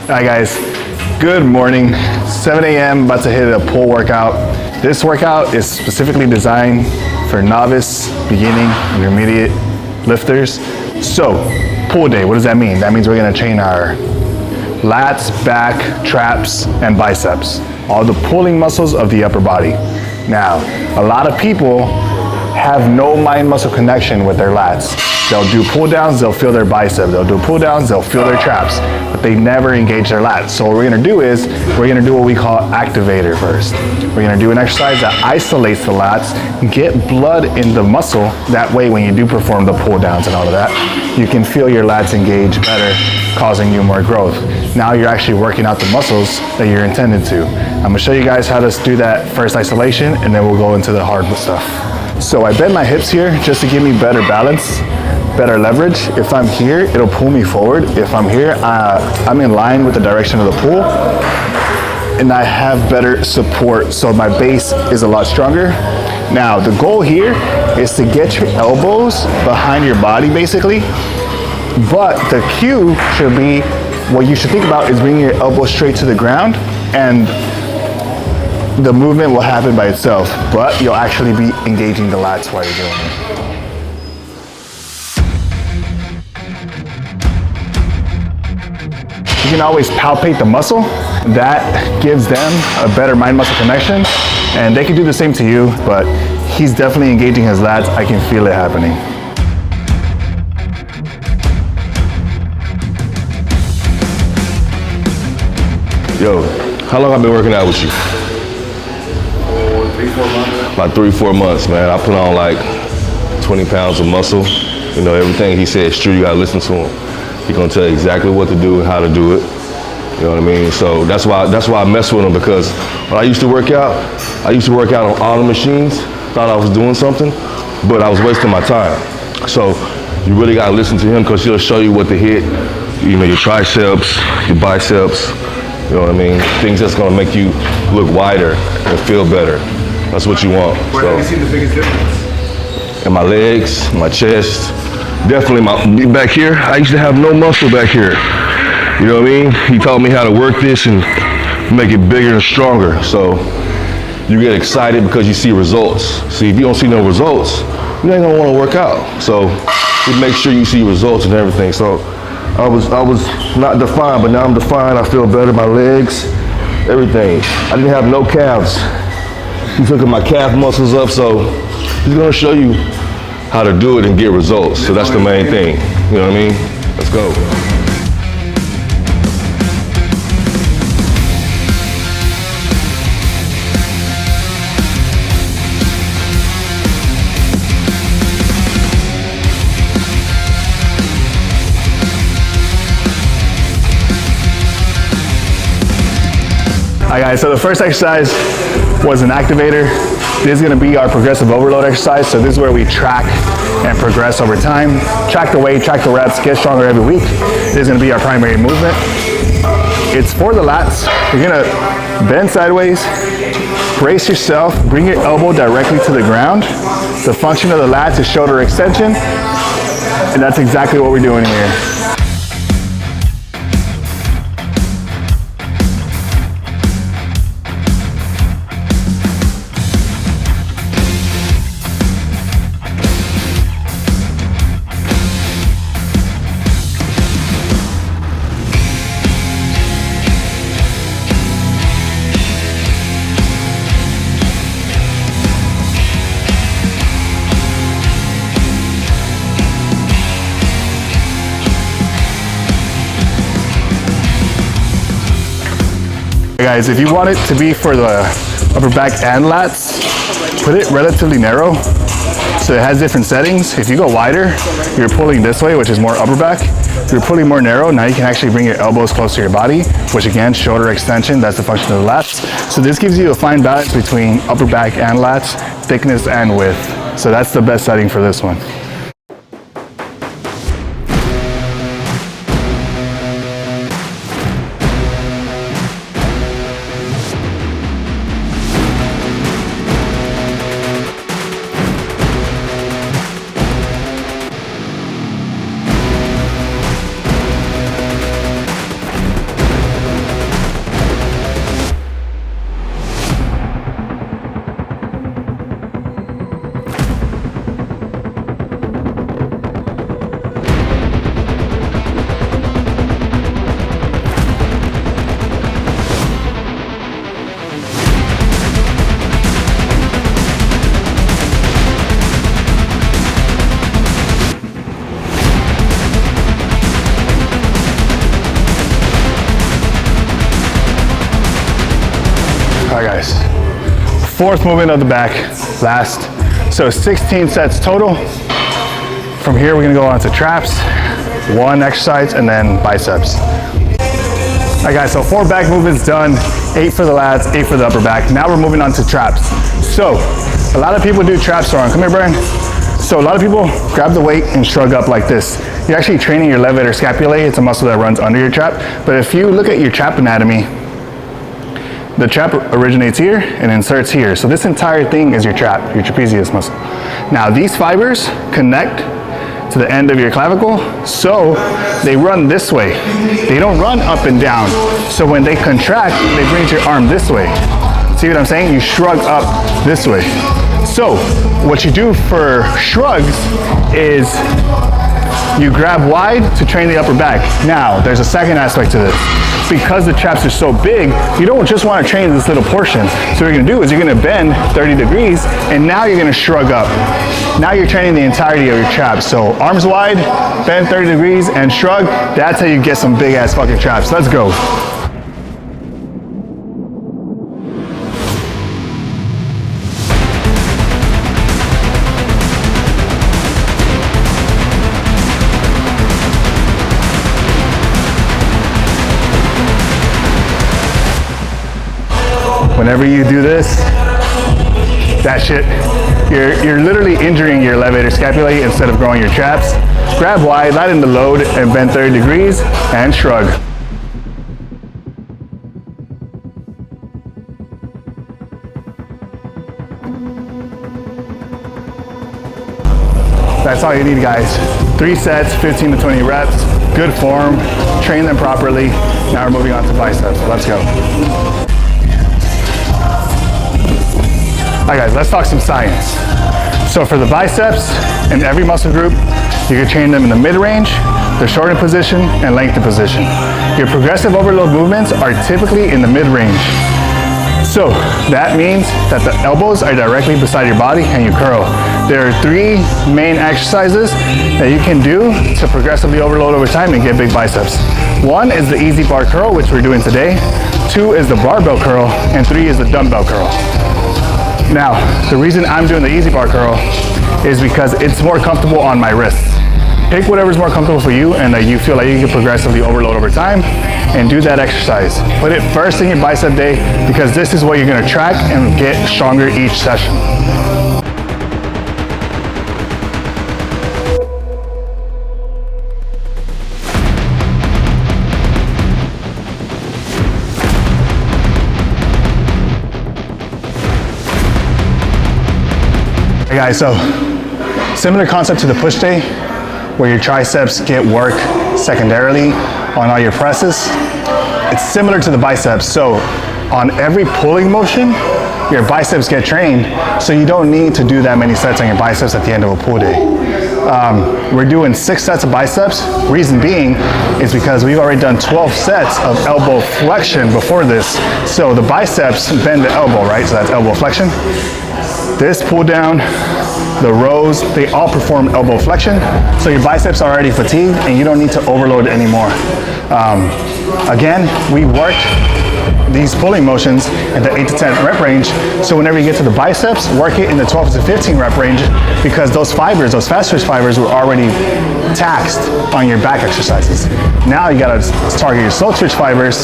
Alright guys, good morning. 7 a.m. about to hit a pull workout. This workout is specifically designed for novice, beginning, intermediate lifters. So, pull day, what does that mean? That means we're gonna train our lats, back, traps, and biceps. All the pulling muscles of the upper body. Now, a lot of people have no mind muscle connection with their lats. They'll do pull downs, they'll feel their bicep. They'll do pull downs, they'll feel their traps, but they never engage their lats. So what we're gonna do is, we're gonna do what we call activator first. We're gonna do an exercise that isolates the lats, get blood in the muscle. That way when you do perform the pull downs and all of that, you can feel your lats engage better, causing you more growth. Now you're actually working out the muscles that you're intended to. I'm gonna show you guys how to do that first isolation, and then we'll go into the hard stuff. So I bend my hips here just to give me better balance, better leverage. If I'm here, it'll pull me forward. If I'm here, I'm in line with the direction of the pull, and I have better support, so my base is a lot stronger. Now, the goal here is to get your elbows behind your body, basically, but the cue should be, what you should think about is bringing your elbows straight to the ground, and the movement will happen by itself, but you'll actually be engaging the lats while you're doing it. You can always palpate the muscle. That gives them a better mind-muscle connection, and they can do the same to you, but he's definitely engaging his lats. I can feel it happening. Yo, how long have I been working out with you? 3-4 months. About 3-4 months, man. I put on like 20 pounds of muscle. You know, everything he said is true. You gotta listen to him. He's gonna tell you exactly what to do and how to do it. You know what I mean? So that's why I mess with him, because when I used to work out on all the machines, thought I was doing something, but I was wasting my time. So you really gotta listen to him, because he'll show you what to hit. You know, your triceps, your biceps. You know what I mean? Things that's gonna make you look wider and feel better. That's what you want. Where have you seen the biggest difference? In my legs, my chest. Definitely my back here. I used to have no muscle back here. You know what I mean? He taught me how to work this and make it bigger and stronger. So you get excited because you see results. See, if you don't see no results, you ain't gonna wanna work out. So you make sure you see results and everything. So I was not defined, but now I'm defined. I feel better, my legs, everything. I didn't have no calves. He's hooking my calf muscles up, so he's gonna show you how to do it and get results. So that's the main thing. You know what I mean? Let's go. Alright guys, so the first exercise was an activator. This is gonna be our progressive overload exercise. So this is where we track and progress over time. Track the weight, track the reps, get stronger every week. This is gonna be our primary movement. It's for the lats. You're gonna bend sideways, brace yourself, bring your elbow directly to the ground. The function of the lats is shoulder extension, and that's exactly what we're doing here. Guys, if you want it to be for the upper back and lats, put it relatively narrow so it has different settings. If you go wider, you're pulling this way, which is more upper back. If you're pulling more narrow, now you can actually bring your elbows close to your body, which again, shoulder extension, that's the function of the lats. So this gives you a fine balance between upper back and lats, thickness and width. So that's the best setting for this one. All right, guys. Fourth movement of the back, last. So 16 sets total. From here, we're gonna go on to traps, one exercise, and then biceps. All right, guys, so 4 back movements done, 8 for the lats, 8 for the upper back. Now we're moving on to traps. So a lot of people do traps wrong. Come here, Brian. So a lot of people grab the weight and shrug up like this. You're actually training your levator scapulae. It's a muscle that runs under your trap. But if you look at your trap anatomy, the trap originates here and inserts here. So this entire thing is your trap, your trapezius muscle. Now these fibers connect to the end of your clavicle, so they run this way. They don't run up and down. So when they contract, they bring your arm this way. See what I'm saying? You shrug up this way. So what you do for shrugs is you grab wide to train the upper back. Now, there's a second aspect to this. Because the traps are so big, you don't just want to train this little portion. So what you're going to do is you're going to bend 30 degrees, and now you're going to shrug up. Now you're training the entirety of your traps. So arms wide, bend 30 degrees, and shrug. That's how you get some big ass fucking traps. Let's go. Whenever you do this, that shit, you're literally injuring your levator scapulae instead of growing your traps. Grab wide, lighten the load, and bend 30 degrees, and shrug. That's all you need, guys. 3 sets, 15 to 20 reps, good form, train them properly. Now we're moving on to biceps. Let's go. All right, guys, let's talk some science. So for the biceps, in every muscle group, you can train them in the mid-range, the shortened position, and lengthened position. Your progressive overload movements are typically in the mid-range. So that means that the elbows are directly beside your body and you curl. There are 3 main exercises that you can do to progressively overload over time and get big biceps. 1 is the easy bar curl, which we're doing today. 2 is the barbell curl, and 3 is the dumbbell curl. Now, the reason I'm doing the easy bar curl is because it's more comfortable on my wrists. Pick whatever's more comfortable for you and that you feel like you can progressively overload over time, and do that exercise. Put it first in your bicep day because this is what you're gonna track and get stronger each session. Hey guys, so similar concept to the push day where your triceps get work secondarily on all your presses. It's similar to the biceps. So on every pulling motion, your biceps get trained, so you don't need to do that many sets on your biceps at the end of a pull day. We're doing 6 sets of biceps. Reason being is because we've already done 12 sets of elbow flexion before this. So the biceps bend the elbow, right? So that's elbow flexion. This pull down, the rows, they all perform elbow flexion. So your biceps are already fatigued and you don't need to overload anymore. Again, we worked these pulling motions in the 8 to 10 rep range. So whenever you get to the biceps, work it in the 12 to 15 rep range because those fibers, those fast twitch fibers were already taxed on your back exercises. Now you gotta target your slow twitch fibers,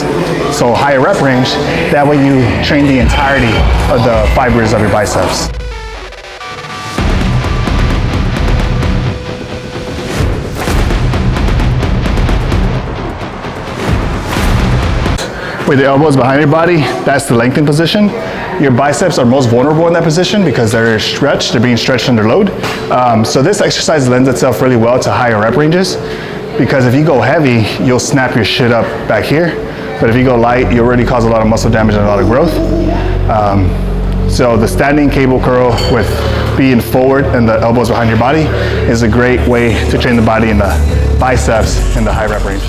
so higher rep range. That way you train the entirety of the fibers of your biceps. With the elbows behind your body, that's the lengthened position. Your biceps are most vulnerable in that position because they're stretched, they're being stretched under load. So this exercise lends itself really well to higher rep ranges because if you go heavy, you'll snap your shit up back here. But if you go light, you'll already cause a lot of muscle damage and a lot of growth. So the standing cable curl with being forward and the elbows behind your body is a great way to train the body in the biceps in the high rep range.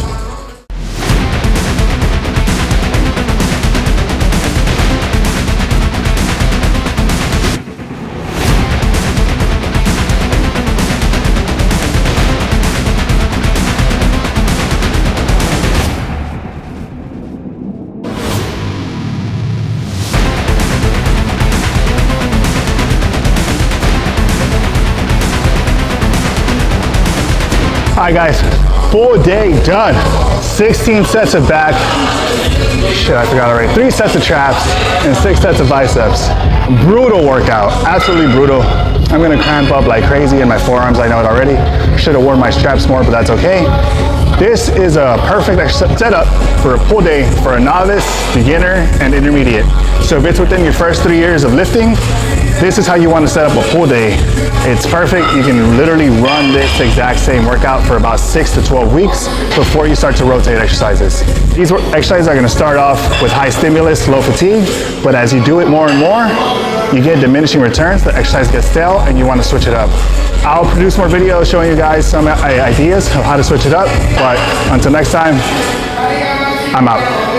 right, guys, full day done. 16 sets of back. Shit, I forgot already. 3 sets of traps and 6 sets of biceps. Brutal workout, absolutely brutal. I'm gonna cramp up like crazy in my forearms, I know it already. Should have worn my straps more, but that's okay. This is a perfect setup for a pull day for a novice, beginner, and intermediate. So if it's within your first 3 years of lifting, this is how you want to set up a pull day. It's perfect. You can literally run this exact same workout for about 6 to 12 weeks before you start to rotate exercises. These exercises are going to start off with high stimulus, low fatigue, but as you do it more and more, you get diminishing returns, the exercise gets stale, and you want to switch it up. I'll produce more videos showing you guys some ideas of how to switch it up, but until next time, I'm out.